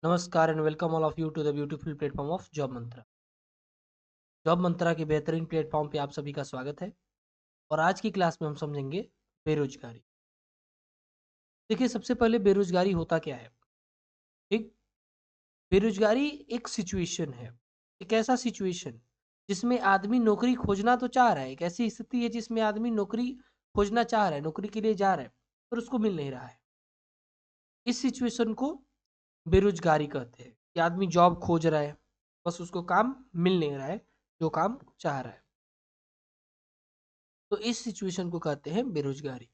नमस्कार and welcome all of you to the beautiful platform of Job Mantra. Job Mantra के बेहतरीन platform पे आप सभी का स्वागत है। और आज की क्लास में हम समझेंगे बेरोजगारी। देखिए, सबसे पहले बेरोजगारी होता क्या है? एक बेरोजगारी एक सिचुएशन है, एक ऐसा सिचुएशन जिसमें आदमी नौकरी खोजना तो चाह रहा है। एक ऐसी स्थिति है जिसमें आदमी नौकरी खोजना चाह रहा है, नौकरी के लिए जा रहा है, पर उसको मिल नहीं रहा है। इस सिचुएशन को बेरोजगारी कहते हैं कि आदमी जॉब खोज रहा है, बस उसको काम मिल नहीं रहा है जो काम चाह रहा है। तो इस सिचुएशन को कहते हैं बेरोजगारी।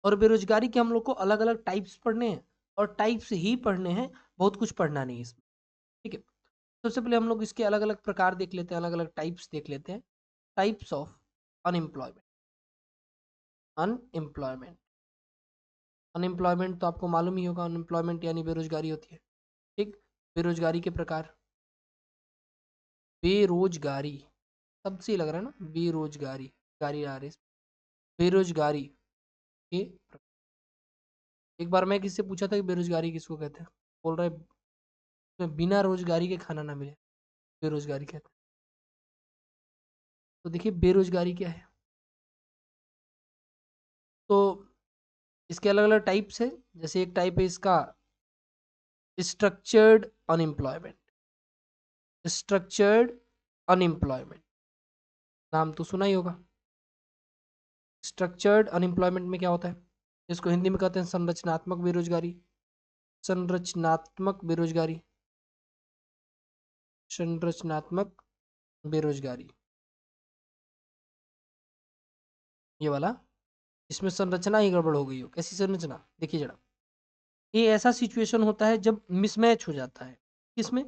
और बेरोजगारी के हम लोग को अलग अलग टाइप्स पढ़ने हैं, और टाइप्स ही पढ़ने हैं, बहुत कुछ पढ़ना नहीं इसमें। ठीक है, सबसे पहले हम लोग इसके अलग अलग प्रकार देख लेते हैं, अलग अलग टाइप्स देख लेते हैं। Types of unemployment. Unemployment unemployment तो आपको मालूम ही होगा, अनएम्प्लॉयमेंट यानी बेरोजगारी होती है। ठीक, बेरोजगारी के प्रकार। बेरोजगारी सबसे लग रहा है ना, बेरोजगारी, गाड़ी आ रही है। बेरोजगारी के एक बार मैं किसी से पूछा था कि बेरोजगारी किसको कहते हैं, बोल रहा है तो बिना रोजगारी के खाना ना मिले बेरोजगारी कहते हैं। तो देखिए बेरोजगारी क्या है। तो इसके अलग अलग टाइप्स है। जैसे एक टाइप है इसका स्ट्रक्चर्ड अनएम्प्लॉयमेंट। स्ट्रक्चर्ड अनएम्प्लॉयमेंट नाम तो सुना ही होगा। स्ट्रक्चर्ड अनएम्प्लॉयमेंट में क्या होता है? इसको हिंदी में कहते हैं संरचनात्मक बेरोजगारी। संरचनात्मक बेरोजगारी। संरचनात्मक बेरोजगारी ये वाला। इसमें संरचना ही गड़बड़ हो गई हो। कैसी संरचना? देखिए जरा, ये ऐसा सिचुएशन होता है जब मिसमैच हो जाता है। किसमें?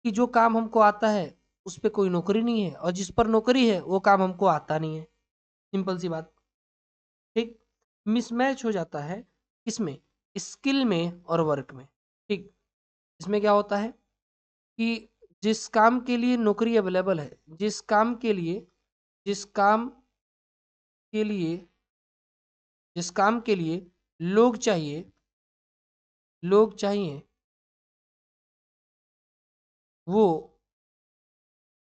कि जो काम हमको आता है उस पे कोई नौकरी नहीं है, और जिस पर नौकरी है वो काम हमको आता नहीं है। सिंपल सी बात। ठीक, मिसमैच हो जाता है। किसमें? स्किल में और वर्क में। ठीक, इसमें क्या होता है कि जिस काम के लिए नौकरी अवेलेबल है, जिस काम के लिए जिस काम के लिए लोग चाहिए, लोग चाहिए, वो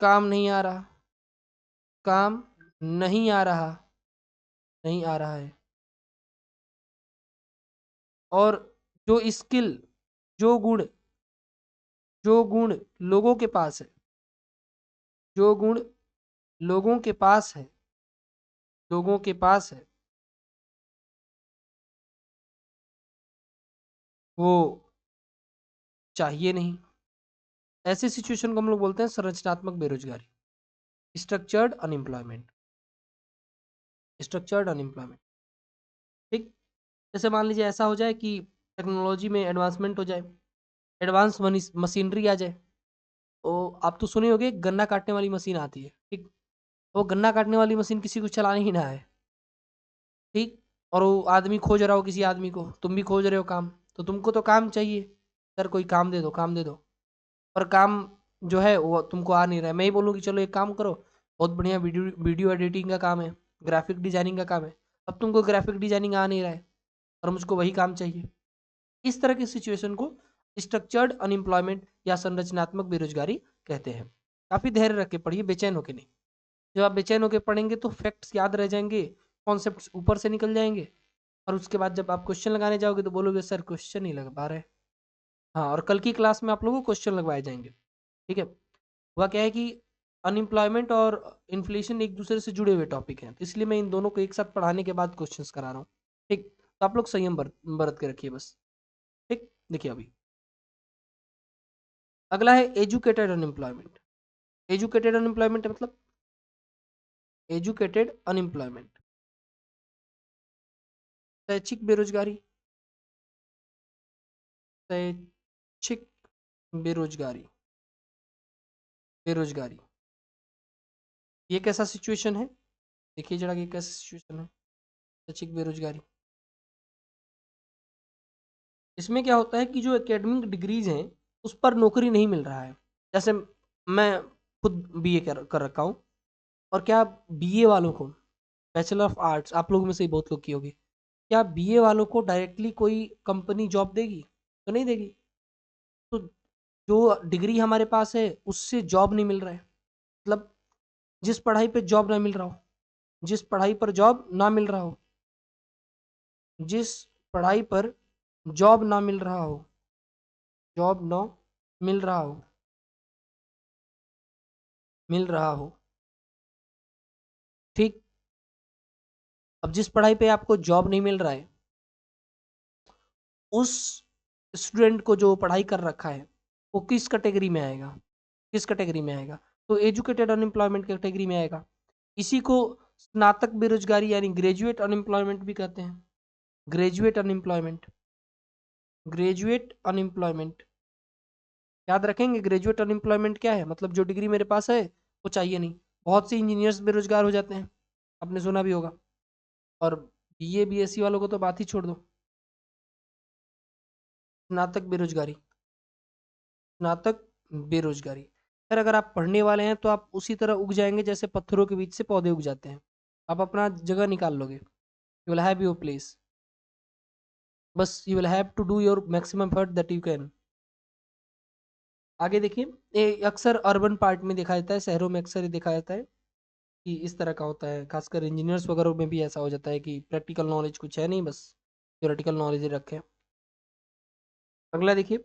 काम नहीं आ रहा, काम नहीं आ रहा, नहीं आ रहा है। और जो स्किल, जो गुण, जो गुण लोगों के पास है, जो गुण लोगों के पास है, लोगों के पास है, वो चाहिए नहीं। ऐसे सिचुएशन को हम लोग बोलते हैं संरचनात्मक बेरोजगारी। Structured unemployment. Structured unemployment. ठीक, जैसे मान लीजिए ऐसा हो जाए कि टेक्नोलॉजी में एडवांसमेंट हो जाए, एडवांस मशीनरी आ जाए। तो आप तो सुने होंगे गन्ना काटने वाली मशीन आती है। ठीक, वो गन्ना काटने वाली मशीन किसी को चलानी ही ना है। ठीक, और वो आदमी खोज रहा हो किसी आदमी को, तुम भी खोज रहे हो काम, तो तुमको तो काम चाहिए। सर कोई काम दे दो, काम दे दो। पर काम जो है वो तुमको आ नहीं रहा है। मैं ही बोलूँ कि चलो एक काम करो, बहुत बढ़िया वीडियो वीडियो एडिटिंग का काम है, ग्राफिक डिजाइनिंग का काम है। अब तुमको ग्राफिक डिजाइनिंग आ नहीं रहा है और मुझको वही काम चाहिए। इस तरह की सिचुएशन को स्ट्रक्चर्ड अनएम्प्लॉयमेंट या संरचनात्मक बेरोजगारी कहते हैं। काफी धैर्य रख के पढ़िए, बेचैन होके नहीं। जब आप बेचैन होके पढ़ेंगे तो फैक्ट्स याद रह जाएंगे, कॉन्सेप्ट्स ऊपर से निकल जाएंगे, और उसके बाद जब आप क्वेश्चन लगाने जाओगे तो बोलोगे सर क्वेश्चन नहीं लग पा रहे। हाँ, और कल की क्लास में आप लोगों को क्वेश्चन लगवाए जाएंगे। ठीक है, वह क्या है कि अनएम्प्लॉयमेंट और इन्फ्लेशन एक दूसरे से जुड़े हुए टॉपिक हैं, तो इसलिए मैं इन दोनों को एक साथ पढ़ाने के बाद क्वेश्चंस करा रहा हूँ। ठीक, तो आप लोग संयम बरत के रखिए बस। ठीक, देखिए अभी अगला है एजुकेटेड अनएम्प्लॉयमेंट। एजुकेटेड अनएम्प्लॉयमेंट मतलब एजुकेटेड अनएम्प्लॉयमेंट, शैक्षिक बेरोजगारी। शैक्षिक बेरोजगारी, बेरोजगारी ये कैसा सिचुएशन है? देखिए जरा, ये कैसा सिचुएशन है शैक्षिक बेरोजगारी। इसमें क्या होता है कि जो एकेडमिक डिग्रीज हैं उस पर नौकरी नहीं मिल रहा है। जैसे मैं खुद बीए कर रखा हूँ, और क्या बीए वालों को, बैचलर ऑफ आर्ट्स आप लोगों में से ही बहुत लोग की होगी, क्या बीए वालों को डायरेक्टली कोई कंपनी जॉब देगी? तो नहीं देगी। तो जो डिग्री हमारे पास है उससे जॉब नहीं मिल रहा है, मतलब जिस पढ़ाई पे जॉब ना मिल रहा हो, जिस पढ़ाई पर जॉब ना मिल रहा हो, जिस पढ़ाई पर जॉब ना मिल रहा हो, जॉब ना मिल रहा हो, मिल रहा हो, ठीक। अब जिस पढ़ाई पे आपको जॉब नहीं मिल रहा है, उस स्टूडेंट को जो पढ़ाई कर रखा है वो किस कैटेगरी में आएगा, किस कैटेगरी में आएगा, तो एजुकेटेड अनएम्प्लॉयमेंट कैटेगरी में आएगा। इसी को स्नातक बेरोजगारी यानी ग्रेजुएट अनएम्प्लॉयमेंट भी कहते हैं। ग्रेजुएट अनएम्प्लॉयमेंट, ग्रेजुएट अनएम्प्लॉयमेंट याद रखेंगे। ग्रेजुएट अनएम्प्लॉयमेंट क्या है, मतलब जो डिग्री मेरे पास है वो चाहिए नहीं। बहुत से इंजीनियर्स बेरोजगार हो जाते हैं, आपने सुना भी होगा। और बीए बीएससी वालों को तो बात ही छोड़ दो। स्नातक बेरोजगारी, स्नातक बेरोजगारी, सर अगर आप पढ़ने वाले हैं तो आप उसी तरह उग जाएंगे जैसे पत्थरों के बीच से पौधे उग जाते हैं। आप अपना जगह निकाल लोगे, you will have your place, बस you will have to do your maximum effort that you can. आगे देखिए, ये अक्सर अर्बन पार्ट में देखा जाता है, शहरों में अक्सर ये देखा जाता है कि इस तरह का होता है। खासकर इंजीनियर्स वगैरह में भी ऐसा हो जाता है कि प्रैक्टिकल नॉलेज कुछ है नहीं, बस थ्योरेटिकल नॉलेज ही रखे। अगला देखिए,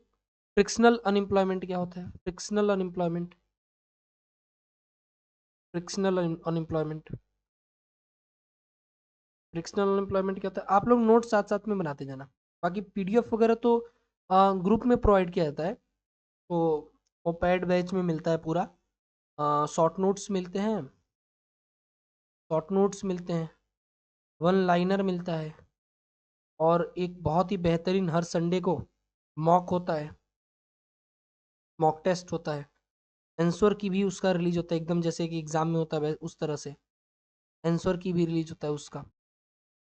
फ्रिक्शनल अनएम्प्लॉयमेंट क्या होता है। Frictional unemployment, frictional unemployment, frictional unemployment क्या होता है, आप लोग नोट साथ साथ में बनाते जाना। बाकी पीडीएफ वगैरह तो ग्रुप में प्रोवाइड किया जाता है, तो वो पैड बैच में मिलता है पूरा। शॉर्ट नोट्स मिलते हैं, शॉर्ट नोट्स मिलते हैं, वन लाइनर मिलता है, और एक बहुत ही बेहतरीन हर संडे को मॉक होता है, मॉक टेस्ट होता है। आंसर की भी उसका रिलीज होता है, एकदम जैसे कि एग्जाम में होता है उस तरह से आंसर की भी रिलीज होता है उसका।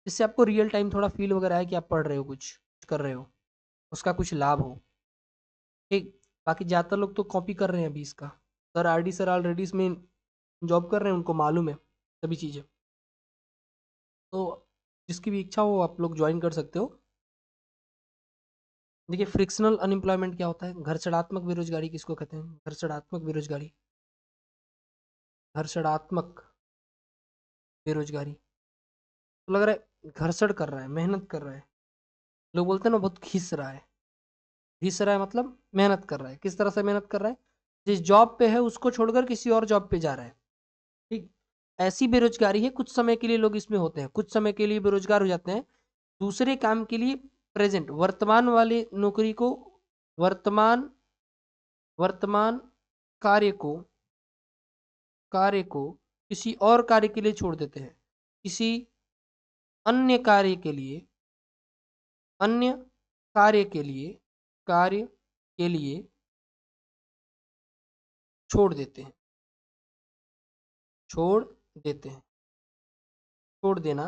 इससे आपको रियल टाइम थोड़ा फील वगैरह है कि आप पढ़ रहे हो, कुछ कर रहे हो, उसका कुछ लाभ हो, ठीक। बाकी ज़्यादातर लोग तो कॉपी कर रहे हैं अभी इसका। सर आरडी सर ऑलरेडी इसमें जॉब कर रहे हैं, उनको मालूम है सभी चीज़ें। तो जिसकी भी इच्छा हो आप लोग ज्वाइन कर सकते हो। देखिए, फ्रिक्शनल अनएम्प्लॉयमेंट क्या होता है, घर्षणात्मक बेरोजगारी किसको कहते हैं, घर्षणात्मक बेरोजगारी, घर्षणात्मक बेरोजगारी, तो लग रहा है घर्षण कर रहा है, मेहनत कर रहा है। लोग बोलते हैं ना बहुत घिस रहा है, घिस रहा है मतलब मेहनत कर रहा है। किस तरह से मेहनत कर रहा है, जिस जॉब पे है उसको छोड़कर किसी और जॉब पे जा रहा है, ठीक। ऐसी बेरोजगारी है, कुछ समय के लिए लोग इसमें होते हैं, कुछ समय के लिए बेरोजगार हो जाते हैं, दूसरे काम के लिए प्रेजेंट वर्तमान वाले नौकरी को, वर्तमान वर्तमान कार्य को, कार्य को किसी और कार्य के लिए छोड़ देते हैं, किसी अन्य कार्य के लिए, अन्य कार्य के लिए, कार्य के लिए छोड़ देते हैं, छोड़ देते हैं। छोड़ देना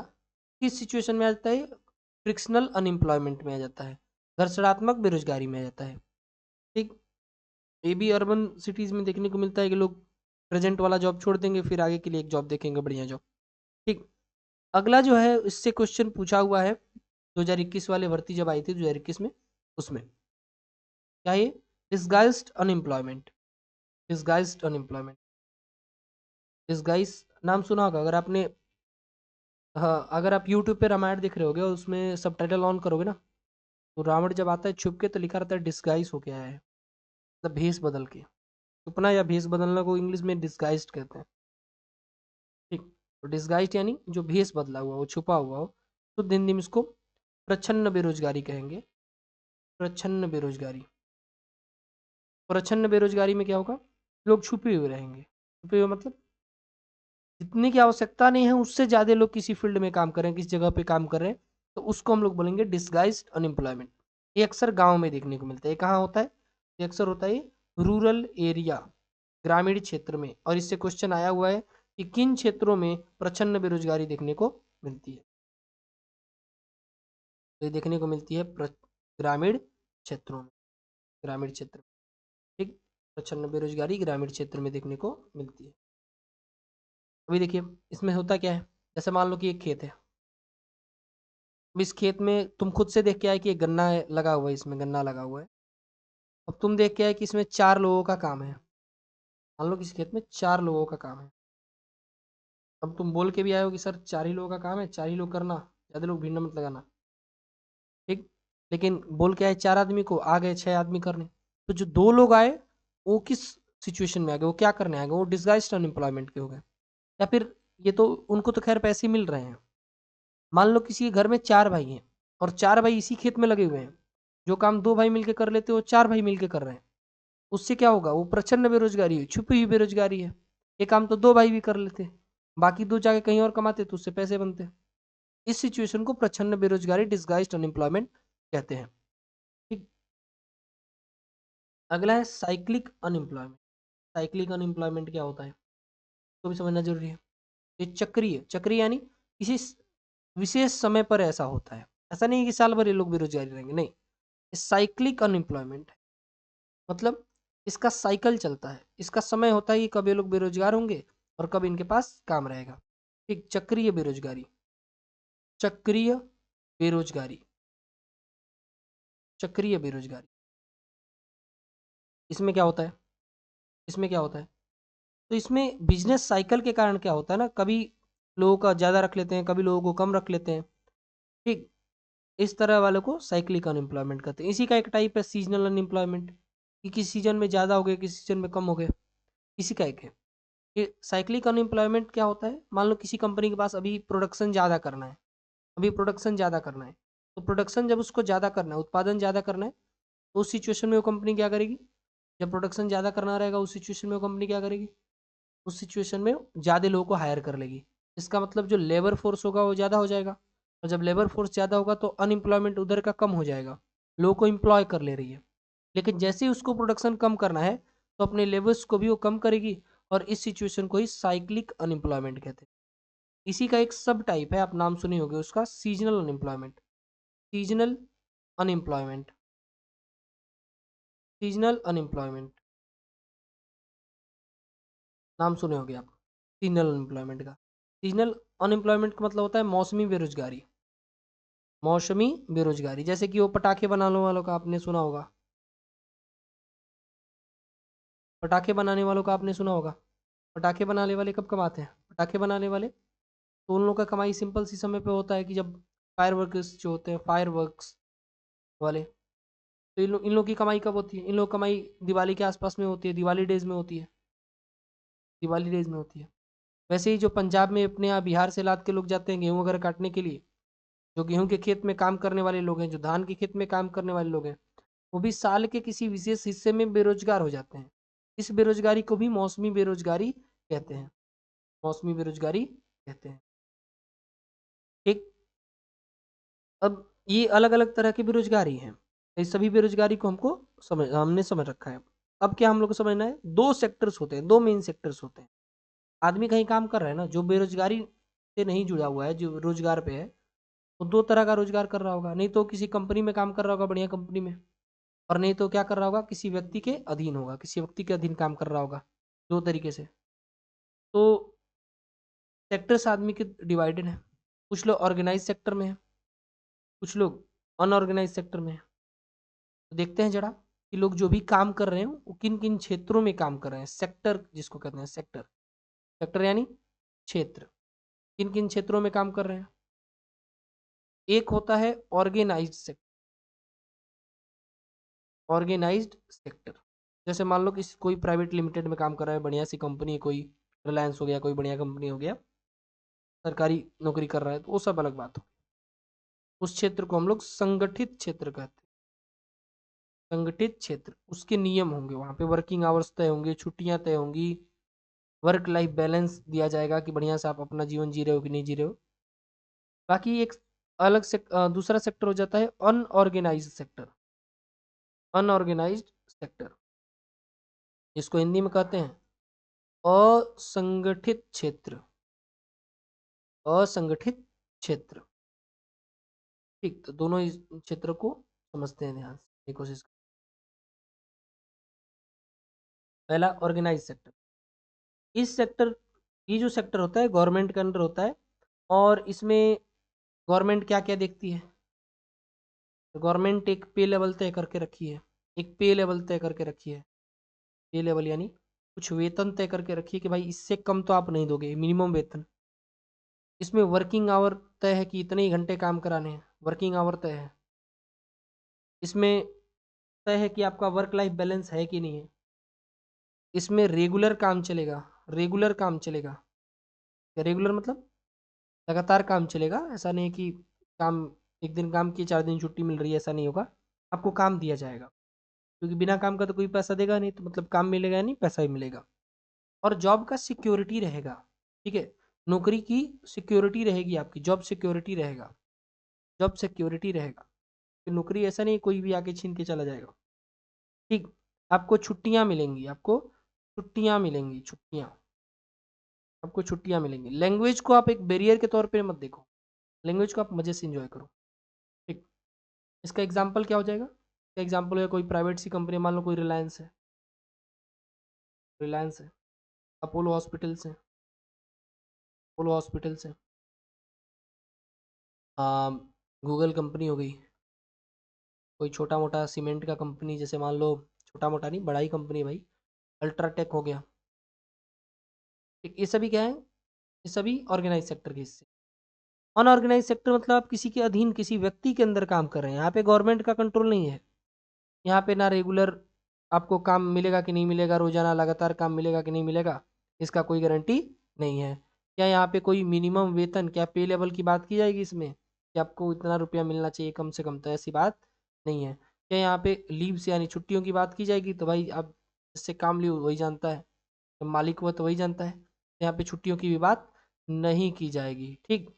किस सिचुएशन में आ जाता है, फ्रिक्शनल अनएम्प्लॉयमेंट में आ जाता है, घर्षणात्मक बेरोजगारी में आ जाता है, ठीक। ये भी अर्बन सिटीज में देखने को मिलता है कि लोग प्रेजेंट वाला जॉब छोड़ देंगे, फिर आगे के लिए एक जॉब देखेंगे, बढ़िया जॉब, ठीक। अगला जो है इससे क्वेश्चन पूछा हुआ है 2021 वाले भर्ती जब आई थी 2021 में, उसमें क्या ये disguised unemployment, disguised unemployment, disguise नाम सुना होगा अगर आपने। हाँ, अगर आप यूट्यूब पे रामायण देख रहे होगे और उसमें सबटाइटल ऑन करोगे ना, तो रावण जब आता है छुप के तो लिखा रहता है डिस्गाइज हो गया है, मतलब भेष बदल के। छुपना या भेष बदलना को इंग्लिश में डिस्गाइज्ड कहते हैं, ठीक। तो डिस्गाइज्ड यानी जो भेष बदला हुआ हो, छुपा हुआ हो, तो दिन दिन इसको प्रच्छन्न बेरोजगारी कहेंगे, प्रच्छन्न बेरोजगारी। प्रच्छन्न बेरोजगारी में क्या होगा, लोग छुपे हुए रहेंगे, छुपे हुए मतलब जितने की आवश्यकता नहीं है उससे ज्यादा लोग किसी फील्ड में काम कर रहे हैं, किसी जगह पे काम कर रहे हैं, तो उसको हम लोग बोलेंगे डिसगाइज्ड अनएम्प्लॉयमेंट। ये अक्सर गांव में देखने को मिलता है। कहाँ होता है, ये अक्सर होता है रूरल एरिया, ग्रामीण क्षेत्र में। और इससे क्वेश्चन आया हुआ है कि किन क्षेत्रों में प्रच्छन्न बेरोजगारी देखने को मिलती है, तो ये देखने को मिलती है ग्रामीण क्षेत्रों में, ग्रामीण क्षेत्र में, ठीक। प्रच्छन्न बेरोजगारी ग्रामीण क्षेत्र में देखने को मिलती है। अभी देखिए इसमें होता क्या है, जैसे मान लो कि एक खेत है, अब इस खेत में तुम खुद से देख के आए कि एक गन्ना लगा हुआ है, इसमें गन्ना लगा हुआ है, अब तुम देख के आए कि इसमें 4 लोगों का काम है, मान लो किसी खेत में 4 लोगों का काम है। अब तुम बोल के भी आए हो कि सर 4 ही लोगों का काम है, 4 ही लोग करना, ज़्यादा लोग भीड़ मत लगाना, ठीक। लेकिन बोल के आए 4 आदमी को, आ गए 6 आदमी करने। तो जो 2 लोग आए वो किस सिचुएशन में आ गए, वो क्या करने आ गए, वो डिसगाइज्ड अनएम्प्लॉयमेंट के हो गए। या फिर ये तो उनको तो खैर पैसे मिल रहे हैं। मान लो किसी के घर में 4 भाई हैं और 4 भाई इसी खेत में लगे हुए हैं, जो काम 2 भाई मिलके कर लेते वो 4 भाई मिलके कर रहे हैं। उससे क्या होगा, वो प्रचंड बेरोजगारी है, छुपी हुई बेरोजगारी है। ये काम तो 2 भाई भी कर लेते, बाकी 2 जाके कहीं और कमाते तो उससे पैसे बनते। इस सिचुएशन को प्रचंड बेरोजगारी, डिसगाइज्ड अनएम्प्लॉयमेंट कहते हैं, ठीक। अगला है साइक्लिक अनएम्प्लॉयमेंट। साइक्लिक अनएम्प्लॉयमेंट क्या होता है तो भी समझना जरूरी है। ये चक्रीय, चक्रीय यानी किसी विशेष समय पर ऐसा होता है, ऐसा नहीं कि साल भर ये लोग बेरोजगारी रहेंगे, नहीं। साइक्लिक अनएम्प्लॉयमेंट है, मतलब इसका साइकिल चलता है, इसका समय होता है कि कब ये लोग बेरोजगार होंगे और कब इनके पास काम रहेगा, ठीक। चक्रीय बेरोजगारी, चक्रीय बेरोजगारी, चक्रीय बेरोजगारी। इसमें क्या होता है, इसमें क्या होता है, तो इसमें बिजनेस साइकिल के कारण क्या होता है ना, कभी लोगों का ज़्यादा रख लेते हैं, कभी लोगों को कम रख लेते हैं, ठीक। इस तरह वालों को साइक्लिक अनएम्प्लॉयमेंट कहते हैं। इसी का एक टाइप है सीजनल अनएम्प्लॉयमेंट, कि किसी सीजन में ज़्यादा हो गए, किसी सीजन में कम हो गए, इसी का एक है। ये साइक्लिक अनएम्प्लॉयमेंट क्या होता है, मान लो किसी कंपनी के पास अभी प्रोडक्शन ज़्यादा करना है, अभी प्रोडक्शन ज़्यादा करना है, तो प्रोडक्शन जब उसको ज़्यादा करना है, उत्पादन ज़्यादा करना है, तो उस सिचुएशन में वो कंपनी क्या करेगी, जब प्रोडक्शन ज़्यादा करना रहेगा उस सिचुएशन में वो कंपनी क्या करेगी, उस सिचुएशन में ज़्यादा लोगों को हायर कर लेगी। इसका मतलब जो लेबर फोर्स होगा वो ज़्यादा हो जाएगा, और जब लेबर फोर्स ज़्यादा होगा तो अनएम्प्लॉयमेंट उधर का कम हो जाएगा, लोगों को एम्प्लॉय कर ले रही है। लेकिन जैसे ही उसको प्रोडक्शन कम करना है तो अपने लेबर्स को भी वो कम करेगी, और इस सिचुएशन को ही साइक्लिक अनएम्प्लॉयमेंट कहते हैं। इसी का एक सब टाइप है, आप नाम सुने होंगे उसका, seasonal unemployment. Seasonal unemployment, seasonal unemployment, नाम सुने होंगे आप सीजनल अनएम्प्लॉयमेंट का। सीजनल अनएम्प्लॉयमेंट का मतलब होता है मौसमी बेरोजगारी, मौसमी बेरोजगारी। जैसे कि वो पटाखे बनाने वालों का आपने सुना होगा, पटाखे बनाने वालों का आपने सुना होगा। पटाखे बनाने वाले कब कमाते हैं, पटाखे बनाने वाले तो उन लोगों का कमाई सिंपल सी समय पे होता है कि जब फायर वर्कर्स जो होते हैं, फायर वर्क्स वाले, तो इन लोग की कमाई कब होती है, इन लोग कमाई दिवाली के आसपास में होती है, दिवाली डेज में होती है, दिवाली डेज में होती है। वैसे ही जो पंजाब में अपने यहाँ बिहार से लाद के लोग जाते हैं गेहूँ वगैरह काटने के लिए, जो गेहूं के खेत में काम करने वाले लोग हैं, जो धान के खेत में काम करने वाले लोग हैं, वो भी साल के किसी विशेष हिस्से में बेरोजगार हो जाते हैं। इस बेरोजगारी को भी मौसमी बेरोजगारी कहते हैं, मौसमी बेरोजगारी कहते हैं, ठीक। अब ये अलग अलग तरह की बेरोजगारी है, इस सभी बेरोजगारी को हमने समझ रखा है। अब क्या हम लोग को समझना है, 2 सेक्टर्स होते हैं, 2 मेन सेक्टर्स होते हैं। आदमी कहीं काम कर रहा है ना, जो बेरोजगारी से नहीं जुड़ा हुआ है, जो रोजगार पे है, वो 2 तरह का रोजगार कर रहा होगा। नहीं तो किसी कंपनी में काम कर रहा होगा, बढ़िया कंपनी में, और नहीं तो क्या कर रहा होगा, किसी व्यक्ति के अधीन होगा, किसी व्यक्ति के अधीन काम कर रहा होगा, 2 तरीके से। तो सेक्टर्स आदमी के डिवाइडेड है, कुछ लोग ऑर्गेनाइज सेक्टर में है, कुछ लोग अनऑर्गेनाइज सेक्टर में है। तो देखते हैं जरा कि लोग जो भी काम कर रहे हैं वो किन किन क्षेत्रों में काम कर रहे हैं, सेक्टर जिसको कहते हैं, सेक्टर, सेक्टर यानी क्षेत्र, किन किन क्षेत्रों में काम कर रहे हैं। एक होता है ऑर्गेनाइज्ड सेक्टर, ऑर्गेनाइज्ड सेक्टर, जैसे मान लो कि कोई प्राइवेट लिमिटेड में काम कर रहा है, बढ़िया सी कंपनी है, कोई रिलायंस हो गया, कोई बढ़िया कंपनी हो गया, सरकारी नौकरी कर रहा है, तो वो सब अलग बात हो। उस क्षेत्र को हम लोग संगठित क्षेत्र कहते हैं, संगठित क्षेत्र। उसके नियम होंगे, वहाँ पे वर्किंग आवर्स तय होंगे, छुट्टियां तय होंगी, वर्क लाइफ बैलेंस दिया जाएगा कि बढ़िया से आप अपना जीवन जी रहे हो कि नहीं जी रहे हो। बाकी एक अलग से दूसरा सेक्टर हो जाता है अनऑर्गेनाइज सेक्टर, अनऑर्गेनाइज्ड सेक्टर, जिसको हिंदी में कहते हैं असंगठित क्षेत्र, असंगठित क्षेत्र, ठीक। तो दोनों इस क्षेत्र को समझते हैं ध्यान से, कोशिश। पहला ऑर्गेनाइज सेक्टर, इस सेक्टर, ये जो सेक्टर होता है गवर्नमेंट के अंडर होता है, और इसमें गवर्नमेंट क्या क्या देखती है, तो गवर्नमेंट एक पे लेवल तय करके रखी है, एक पे लेवल तय करके रखी है। पे लेवल यानी कुछ वेतन तय करके रखिए कि भाई इससे कम तो आप नहीं दोगे, मिनिमम वेतन। इसमें वर्किंग आवर तय है कि इतने ही घंटे काम कराने हैं, वर्किंग आवर तय है। इसमें तय है कि आपका वर्क लाइफ बैलेंस है कि नहीं है। इसमें रेगुलर काम चलेगा, रेगुलर काम चलेगा। रेगुलर मतलब लगातार काम चलेगा, ऐसा नहीं है कि काम एक दिन काम किए 4 दिन छुट्टी मिल रही है, ऐसा नहीं होगा। आपको काम दिया जाएगा, क्योंकि बिना काम का तो कोई पैसा देगा नहीं, तो मतलब काम मिलेगा नहीं, पैसा ही मिलेगा। और जॉब का सिक्योरिटी रहेगा, ठीक है। नौकरी की सिक्योरिटी रहेगी, आपकी जॉब सिक्योरिटी रहेगा, जॉब सिक्योरिटी रहेगा। तो नौकरी ऐसा नहीं कोई भी आके छीन के चला जाएगा, ठीक। आपको छुट्टियां मिलेंगी, आपको छुट्टियां मिलेंगी, छुट्टियां, आपको छुट्टियां मिलेंगी। लैंग्वेज को आप एक बैरियर के तौर पे मत देखो, लैंग्वेज को आप मजे से इंजॉय करो, ठीक। इसका एग्जाम्पल क्या हो जाएगा? इसका एग्जाम्पल है कोई प्राइवेट सी कंपनी, मान लो कोई रिलायंस है, रिलायंस है, अपोलो हॉस्पिटल्स है, अपोलो हॉस्पिटल्स है, गूगल कंपनी हो गई, कोई छोटा मोटा सीमेंट का कंपनी, जैसे मान लो, छोटा मोटा नहीं बड़ा ही कंपनी है भाई, अल्ट्राटेक हो गया, ठीक। ये सभी क्या है? ये सभी ऑर्गेनाइज सेक्टर के हिस्से। अनऑर्गेनाइज सेक्टर मतलब आप किसी के अधीन, किसी व्यक्ति के अंदर काम कर रहे हैं, यहाँ पे गवर्नमेंट का कंट्रोल नहीं है। यहाँ पे ना रेगुलर आपको काम मिलेगा कि नहीं मिलेगा, रोजाना लगातार काम मिलेगा कि नहीं मिलेगा, इसका कोई गारंटी नहीं है। क्या यहाँ पे कोई मिनिमम वेतन, क्या पे लेवल की बात की जाएगी इसमें कि आपको इतना रुपया मिलना चाहिए कम से कम, तो ऐसी बात नहीं है। क्या यहाँ पे लीव्स यानी छुट्टियों की बात की जाएगी? तो भाई अब जिससे काम लियो वही जानता है, तो मालिक हुआ तो वही जानता है। यहाँ पे छुट्टियों की भी बात नहीं की जाएगी, ठीक।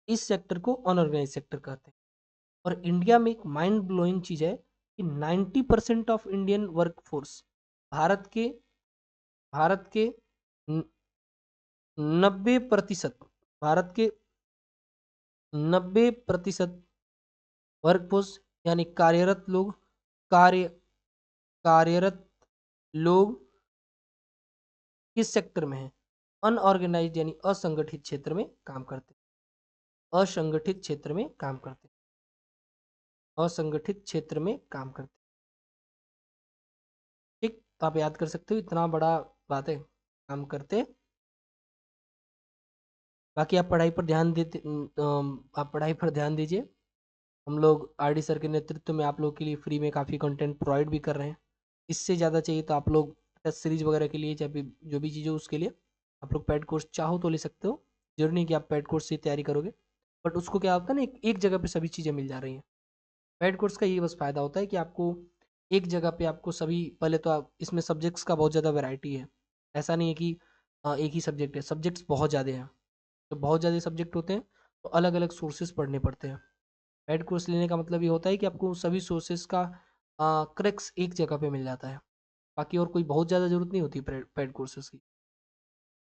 इस सेक्टर को अनऑर्गेनाइज सेक्टर कहते हैं। और इंडिया में एक माइंड ब्लोइंग चीज है कि 90% ऑफ इंडियन वर्कफोर्स, भारत के, भारत के 90%, भारत के 90% वर्कफोर्स यानी कार्यरत लोग, कार्य कार्यरत लोग किस सेक्टर में है? अनऑर्गेनाइज यानी असंगठित क्षेत्र में काम करते हैं, असंगठित क्षेत्र में काम करते हैं, असंगठित क्षेत्र में काम करते हैं, ठीक। तो आप याद कर सकते हो, इतना बड़ा बात है, काम करते। बाकी आप पढ़ाई पर ध्यान देते, आप पढ़ाई पर ध्यान दीजिए। हम लोग आरडी सर के नेतृत्व में आप लोग के लिए फ्री में काफ़ी कंटेंट प्रोवाइड भी कर रहे हैं। इससे ज़्यादा चाहिए तो आप लोग टेस्ट सीरीज वगैरह के लिए, चाहे जो भी चीज़ हो उसके लिए आप लोग पेड कोर्स चाहो तो ले सकते हो। जरूरी नहीं कि आप पेड कोर्स से तैयारी करोगे, बट उसको क्या होता है ना, एक जगह पे सभी चीज़ें मिल जा रही हैं। पेड कोर्स का ये बस फ़ायदा होता है कि आपको एक जगह पे आपको सभी, पहले तो आप इसमें सब्जेक्ट्स का बहुत ज़्यादा वैरायटी है। ऐसा नहीं है कि एक ही सब्जेक्ट है, सब्जेक्ट्स बहुत ज़्यादा हैं। तो बहुत ज़्यादा सब्जेक्ट होते हैं तो अलग अलग सोर्सेज पढ़ने पड़ते हैं। पेड कोर्स लेने का मतलब ये होता है कि आपको सभी सोर्सेज का क्रक्स एक जगह पे मिल जाता है। बाकी और कोई बहुत ज़्यादा ज़रूरत नहीं होती पेड कोर्सेज की।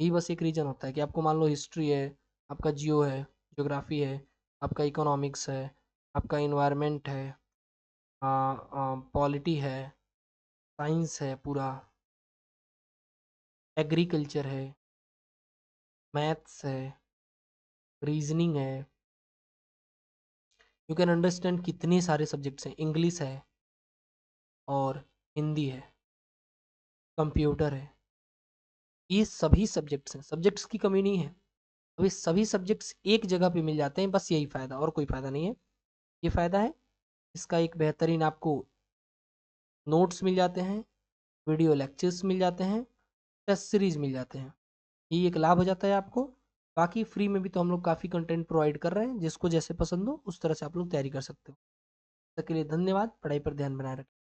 यही बस एक रीज़न होता है कि आपको मान लो हिस्ट्री है, आपका जियो है, ज्योग्राफी है, आपका इकोनॉमिक्स है, आपका इन्वायरमेंट है, पॉलिटी है, साइंस है पूरा, एग्रीकल्चर है, मैथ्स है, रीजनिंग है। यू कैन अंडरस्टैंड कितने सारे सब्जेक्ट्स हैं, इंग्लिश है और हिंदी है, कंप्यूटर है। ये सभी सब्जेक्ट्स हैं, सब्जेक्ट्स की कमी नहीं है। अब ये सभी सब्जेक्ट्स एक जगह पे मिल जाते हैं, बस यही फ़ायदा, और कोई फ़ायदा नहीं है। ये फ़ायदा है इसका, एक बेहतरीन आपको नोट्स मिल जाते हैं, वीडियो लेक्चर्स मिल जाते हैं, टेस्ट सीरीज मिल जाते हैं। ये एक लाभ हो जाता है आपको। बाकी फ्री में भी तो हम लोग काफ़ी कंटेंट प्रोवाइड कर रहे हैं, जिसको जैसे पसंद हो उस तरह से आप लोग तैयारी कर सकते हो। तब तक के लिए धन्यवाद। पढ़ाई पर ध्यान बनाए रखें।